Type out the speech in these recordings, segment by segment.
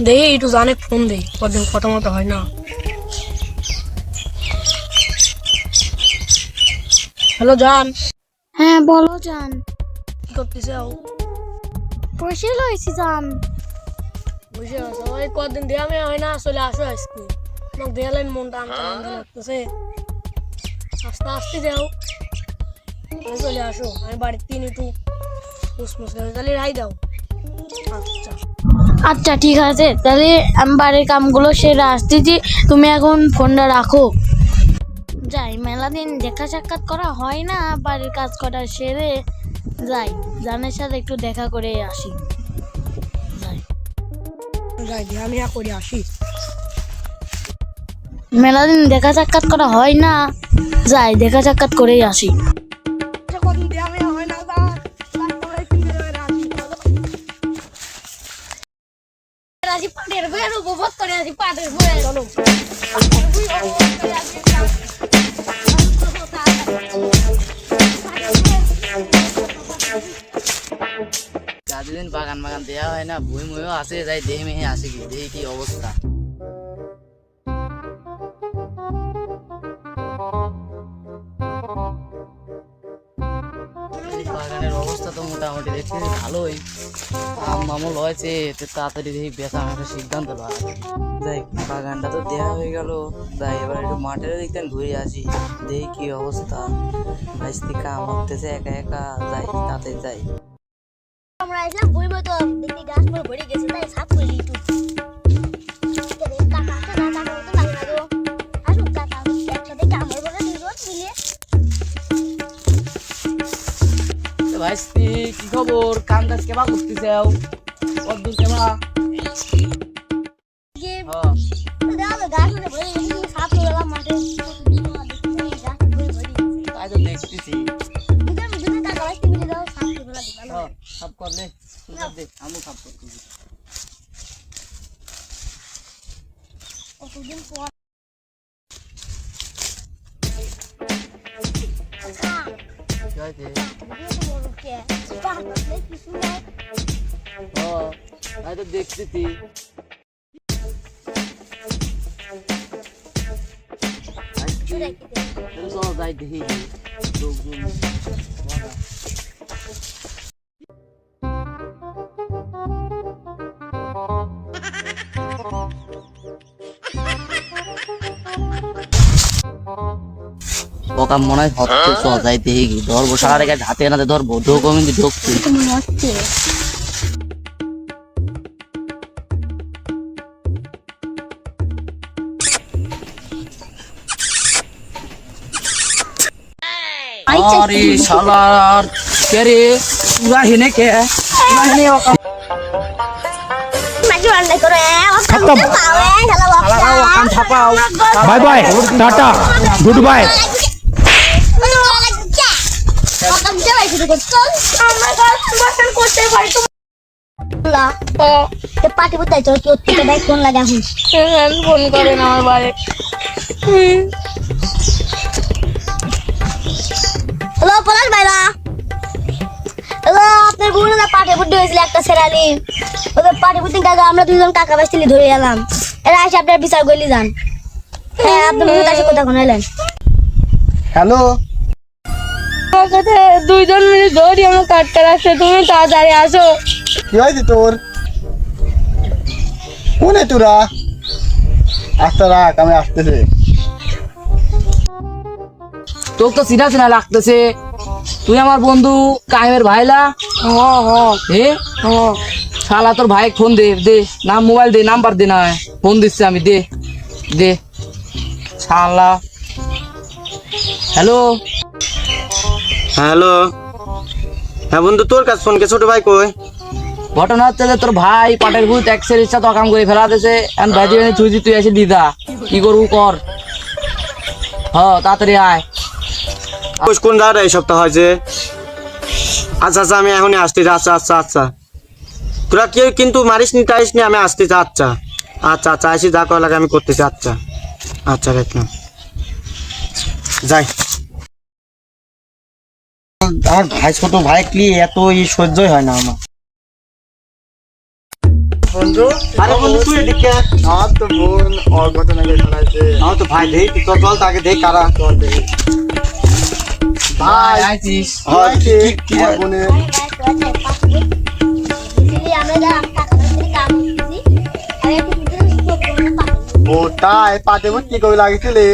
দেখি একটু জানে ফোন দেই, কদিন কথা মতো হয় না। হ্যালো জান, হ্যাঁ বলো জান। কি করতেছে? বসে রয়েছি জান। বুঝে আছো, ওই কদিন দেয়া মেয়ে হয় না, চলে আসো আজকে। তোমাকে দেয়ালেন মনটা আনতে আনতে লাগতেছে। আস্তে আস্তে যাও, চলে আসো। আমি বাড়ির তিন একটু মুসমুস করে তাহলে রাই দাও। আচ্ছা আচ্ছা ঠিক আছে, তাহলে আমি বাড়ির কামগুলো সেরে আসতেছি, তুমি এখন ফোনটা রাখো। যাই, মেলা দিন দেখা সাক্ষাৎ করা হয় না, বাড়ির কাজ করা সেরে যাই, জানের সাথে একটু দেখা করে আসি। যাই, রাই দিয়ে আমি করে আসি। মেলা দিন দেখা সাক্ষাৎ করা হয় না, যাই দেখা সাক্ষাৎ করেই আসি। কদিন দেয়া মেয়ে হয় না, রাজি পাটের বইয়ের উপভোগ করে আসি, পাটের বইয়ের চলো। যতদিন বাগান বাগান দেওয়া হয় না, বই মইও আসে, যাই দেহে মেহে আসে, কি দেখি কি অবস্থা। এই বাগানের অবস্থা তো মোটামুটি দেখছি ভালোই, আম মামুল হয়েছে, তো তাড়াতাড়ি দেখি বেচা আমার একটা সিদ্ধান্ত লয়। যাই, বাগানটা তো দেওয়া হয়ে গেল, যাই এবার একটু মাঠের দিক থেকে ঘুরে আসি, দেখি কি অবস্থা। ভাইস্তি কাম হতেছে একা একা, যাই তাতে যাই। আমরা আসলাম বই মতো দেখি গাছ পুরো ভরে গেছে, তাই সাফ করে দিই একটু। কাকা আছে না, কাকা তো লাগে না গো। আসুন কাকা, একসাথে কামড় বলে দিব মিলে। ভাইস্তি কি খবর? কাম কাজ কেবা করতেছে? কদ্দূর কেবা? যে হ্যাঁ, দাও গাছ পুরো ভরে গেছে, সাফ করে দিলাম মাঠে। গাছ পুরো ভরে গেছে। তাই তো দেখতেছি। দুজন কাকা আসতে মিলে দাও, সাফ করে দিলাম। হ্যাঁ, সাফ করলে দে, আমি সাফ করতেছি। কতদিন পর কি হয়েছে? কিছু নাই। হ্যাঁ, তাই তো দেখতেছি। ভাইস্তি, তাহলে চলো যাই দেখি লোকজন করা। ওকা মনে হয় হচ্ছে, চল যাই দেখি কি ধরবো, সারা গাছ হাতে নাতে ধরবো, ঢোক কিন্তু ঢোকছি। মনে হচ্ছে আরে শালার কে রে, পুরা হেনে কে, পুরা হেনে ওকা মাঝে রান্না করে খতম। শালারা ওখান ছাপাও। Bye bye, tata, goodbye. Party করতে চল, কি ভাই ফোন লাগে এখন। ফোন করেন আমার বাড়ি। হ্যালো পলাশ ভাইরা, হ্যালো, আপনার বোন না পার্টি বুদ্ধি হয়েছিল একটা সেরালি, ওদের পার্টি বুদ্ধি কাকা আমরা দুজন কাকা বাসিলি ধরে এলাম। এরা এসে আপনার বিচার করলি যান। হ্যাঁ, আপনার বোন আসে কথা শোনাইলেন। হ্যালো, আমার কাছে দুইজন মিলে ধরি, আমার কাটতে আসছে, তুমি তাড়াতাড়ি আসো। কি হয়েছে তোর? কোনে তোরা? আস্তে রাখ, আমি আসতেছে। তোর তো চিনা চিনা লাগতেছে, তুই আমার বন্ধু কায়েমের ভাইলা। এ শালা তোর ভাই ফোন দে, দে নাম, মোবাইল দে, নাম্বার দে, না ফোন দিচ্ছে আমি, দে দে শালা। হ্যালো, হ্যালো, হ্যাঁ বন্ধু, তোর কাছে ফোন কে? ছোট ভাই কই? ঘটনা হচ্ছে যে তোর ভাই পাটের ভূত এক্সের ইচ্ছা তো কাম করে ফেলা দিয়েছে, এখন ভাই দিবেন তুই তুই এসে দিদা, কি করবো কর। হ্যাঁ তাড়াতাড়ি আয়। কোন দাঁড়া এই সপ্তাহ হয়েছে? আচ্ছা আচ্ছা, আমি এখনই আসতেছি। আচ্ছা আচ্ছা আচ্ছা, তোরা কেউ কিন্তু মারিস নি টাইস নি, আমি আসতেছি। আচ্ছা আচ্ছা আচ্ছা, আসি, যা করা লাগে আমি করতেছি। আচ্ছা আচ্ছা, রাখলাম, যাই। আমার ভাই, ছোট ভাই কি এত সহ্যই হয় না আমার। বন্ধু আরে বন্ধু তুই এদিকে আয়। আমার তো বোন অঘটনা ঘটাইছে। আমার তো ভাই দেই তুই চল তাকে দেই কারা ভাই আইছিস হয় কি কি বোনের ও তাই পাতে বুট কি করে লাগিয়েছিলে?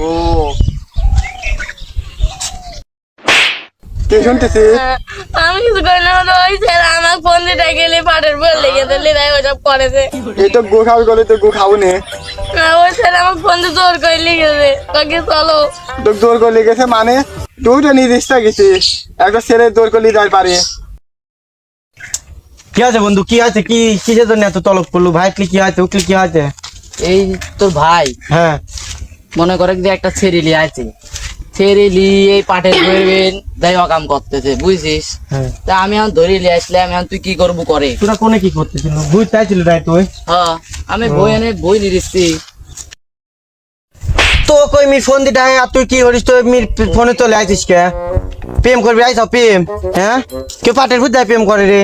ও কে শুনতেছি? আমি কিছু করি না, ওই স্যার আমার ফোন দিতে গেলে পাটের বল লেগে দিলে তাই ওসব করেছে। এই তো গো খাবি গলে তো গো খাবো নে। ওই স্যার আমার ফোন দিয়ে জোর করে লিখেছে, কাকে চলো। তো জোর করে লেগেছে মানে তুই তো নির্দিষ্ট গেছিস, একটা ছেলে জোর করে লিয়ে যায় পারে। কি আছে বন্ধু কি আছে কি কিসের জন্য এত তলব করলু ভাই কি আছে উকলি কি আছে এই তোর ভাই হ্যাঁ মনে করে যে একটা ছেড়েলি আছে, ছেড়েলি এই পাটের বইবেন যাই অকাম করতেছে বুঝছিস। হ্যাঁ তা আমি এখন ধরে নিয়ে আসলাম, এখন তুই কি করবো করে। তোরা কোনে কি করতেছিল বুঝ চাইছিল তাই তুই হ্যাঁ আমি বই এনে বই নিচ্ছি। তো কই মি ফোন দিটা আর তুই কি করিস তুই মি ফোনে চলে আইছিস কে প্রেম করবি আইছ প্রেম হ্যাঁ কেউ পাটের ভূত যায় প্রেম করে রে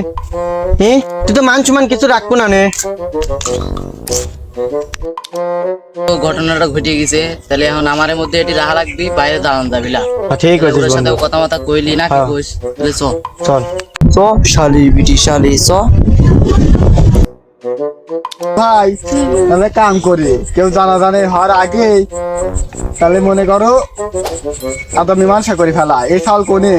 হ্যাঁ তুই তো মান সুমান কিছু রাখবো না নে তো ঘটনাটা ঘটে গেছে, তাহলে এখন আমার মধ্যে এটি রাহা লাগবি, বাইরে দাঁড়ান যাবি না। ঠিক আছে ওদের সাথে বন্ধু কথা মতা কইলি না কি হ্যাঁ। কইস তাহলে চ চল চ শালি বিটি শালি চ। ভাই তাহলে কাম করি কেউ জানা জানে হওয়ার আগে তাহলে মনে করো আদা মীমাংসা করে ফেলা। এই সাল কোনে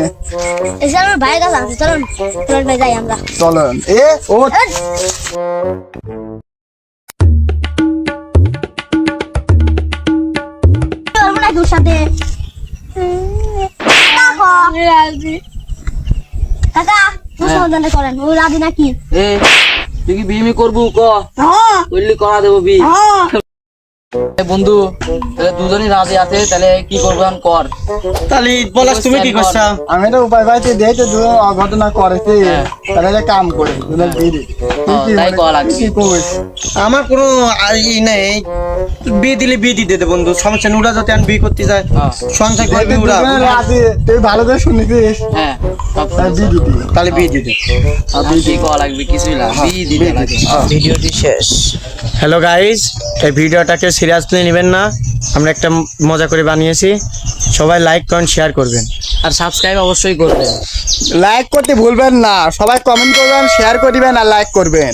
এসে আমার ভাইয়ের কাছে আছে, চলুন চলুন ভাই যাই আমরা। চলেন এ ও চলবো না তোর সাথে। কাকা তোর সমাধানটা করেন, ও রাজি নাকি? এ তুই কি বিয়ে করবো ক হ্যাঁ করলি করা দেবো বি। হ্যাঁ এ বন্ধু তাহলে দুজনই রাজি আছে, তাহলে কি করবো এখন কর। তাহলে বলাস তুমি কি করছ আমি তো উপায় পাইতে দেই তো দু অঘটনা করেছে তাহলে একটা কাম করে দুজন দিয়ে দিই। তাই করা লাগবে। কি কইস? আমার কোনো ই নেই বিয়ে দিলে বিয়ে দিতে দে বন্ধু সমস্যা নেই ওরা যাতে আমি বিয়ে করতে যায় হ্যাঁ। সংসার করবি ওরা দুজনে রাজি, তুই ভালো করে শুনেছিস হ্যাঁ সব তাই দিয়ে দিবি। তাহলে বিয়ে দিতে কি করা লাগবে কিছুই না, বিয়ে দিতে লাগে। ভিডিওটি শেষ। হ্যালো গাইস এই ভিডিওটাকে সিরিয়াসলি নেবেন না, আমরা একটা মজা করে বানিয়েছি, সবাই লাইক কমেন্ট শেয়ার করবেন। আর সাবস্ক্রাইব অবশ্যই করবেন। লাইক করতে ভুলবেন না, সবাই কমেন্ট করবেন, শেয়ার করবেন আর লাইক করবেন।